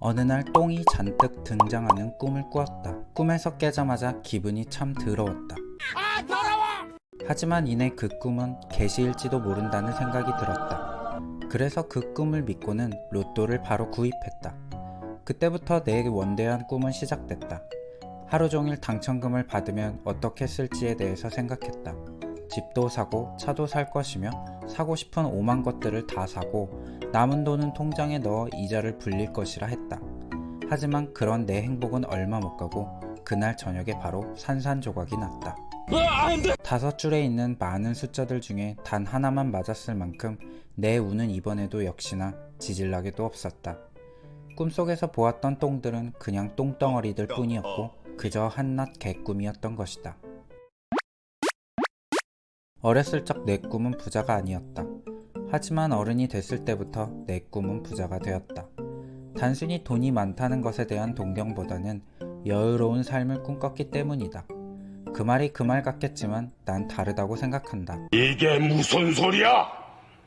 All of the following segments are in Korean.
어느 날 똥이 잔뜩 등장하는 꿈을 꾸었다. 꿈에서 깨자마자 기분이 참 더러웠다. 하지만 이내 그 꿈은 개시일지도 모른다는 생각이 들었다. 그래서 그 꿈을 믿고는 로또를 바로 구입했다. 그때부터 내 원대한 꿈은 시작됐다. 하루 종일 당첨금을 받으면 어떻게 쓸지에 대해서 생각했다. 집도 사고 차도 살 것이며 사고 싶은 오만 것들을 다 사고 남은 돈은 통장에 넣어 이자를 불릴 것이라 했다. 하지만 그런 내 행복은 얼마 못 가고 그날 저녁에 바로 산산조각이 났다. 5줄에 있는 많은 숫자들 중에 단 하나만 맞았을 만큼 내 운은 이번에도 역시나 지질나게도 없었다. 꿈속에서 보았던 똥들은 그냥 똥덩어리들 뿐이었고 그저 한낱 개꿈이었던 것이다. 어렸을 적 내 꿈은 부자가 아니었다. 하지만 어른이 됐을 때부터 내 꿈은 부자가 되었다. 단순히 돈이 많다는 것에 대한 동경보다는 여유로운 삶을 꿈꿨기 때문이다. 그 말이 그 말 같겠지만 난 다르다고 생각한다. 이게 무슨 소리야?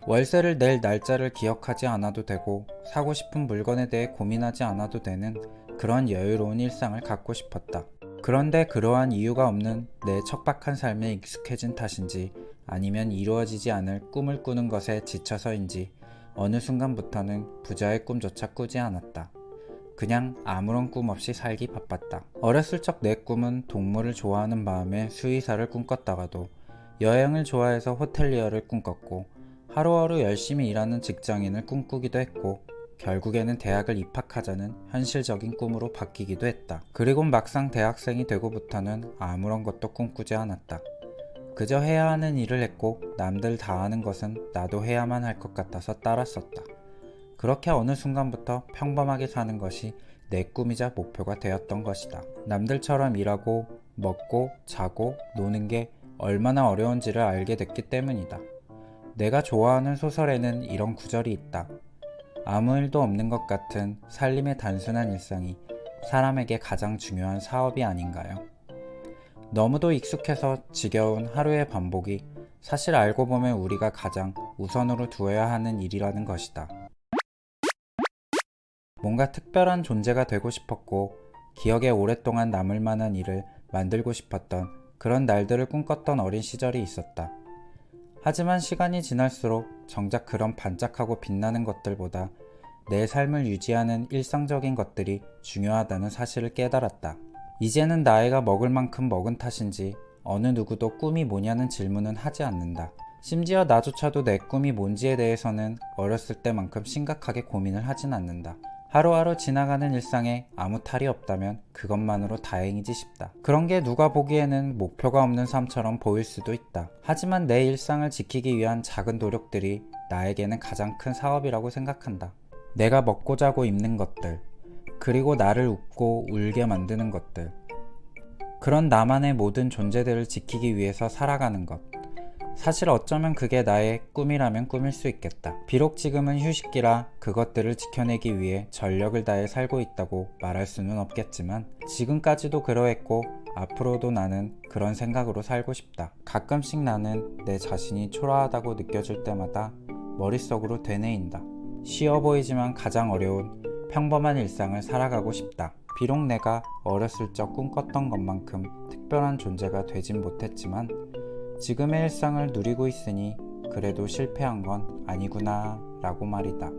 월세를 낼 날짜를 기억하지 않아도 되고 사고 싶은 물건에 대해 고민하지 않아도 되는 그런 여유로운 일상을 갖고 싶었다. 그런데 그러한 이유가 없는 내 척박한 삶에 익숙해진 탓인지 아니면 이루어지지 않을 꿈을 꾸는 것에 지쳐서인지 어느 순간부터는 부자의 꿈조차 꾸지 않았다. 그냥 아무런 꿈 없이 살기 바빴다. 어렸을 적 내 꿈은 동물을 좋아하는 마음에 수의사를 꿈꿨다가도 여행을 좋아해서 호텔리어를 꿈꿨고 하루하루 열심히 일하는 직장인을 꿈꾸기도 했고 결국에는 대학을 입학하자는 현실적인 꿈으로 바뀌기도 했다. 그리고 막상 대학생이 되고부터는 아무런 것도 꿈꾸지 않았다. 그저 해야 하는 일을 했고 남들 다 하는 것은 나도 해야만 할 것 같아서 따랐었다. 그렇게 어느 순간부터 평범하게 사는 것이 내 꿈이자 목표가 되었던 것이다. 남들처럼 일하고 먹고 자고 노는 게 얼마나 어려운지를 알게 됐기 때문이다. 내가 좋아하는 소설에는 이런 구절이 있다. 아무 일도 없는 것 같은 살림의 단순한 일상이 사람에게 가장 중요한 사업이 아닌가요? 너무도 익숙해서 지겨운 하루의 반복이 사실 알고 보면 우리가 가장 우선으로 두어야 하는 일이라는 것이다. 뭔가 특별한 존재가 되고 싶었고 기억에 오랫동안 남을 만한 일을 만들고 싶었던 그런 날들을 꿈꿨던 어린 시절이 있었다. 하지만 시간이 지날수록 정작 그런 반짝하고 빛나는 것들보다 내 삶을 유지하는 일상적인 것들이 중요하다는 사실을 깨달았다. 이제는 나이가 먹을 만큼 먹은 탓인지 어느 누구도 꿈이 뭐냐는 질문은 하지 않는다. 심지어 나조차도 내 꿈이 뭔지에 대해서는 어렸을 때만큼 심각하게 고민을 하진 않는다. 하루하루 지나가는 일상에 아무 탈이 없다면 그것만으로 다행이지 싶다. 그런 게 누가 보기에는 목표가 없는 삶처럼 보일 수도 있다. 하지만 내 일상을 지키기 위한 작은 노력들이 나에게는 가장 큰 사업이라고 생각한다. 내가 먹고 자고 입는 것들, 그리고 나를 웃고 울게 만드는 것들, 그런 나만의 모든 존재들을 지키기 위해서 살아가는 것. 사실 어쩌면 그게 나의 꿈이라면 꿈일 수 있겠다. 비록 지금은 휴식기라 그것들을 지켜내기 위해 전력을 다해 살고 있다고 말할 수는 없겠지만 지금까지도 그러했고 앞으로도 나는 그런 생각으로 살고 싶다. 가끔씩 나는 내 자신이 초라하다고 느껴질 때마다 머릿속으로 되뇌인다. 쉬워 보이지만 가장 어려운 평범한 일상을 살아가고 싶다. 비록 내가 어렸을 적 꿈꿨던 것만큼 특별한 존재가 되진 못했지만 지금의 일상을 누리고 있으니 그래도 실패한 건 아니구나 라고 말이다.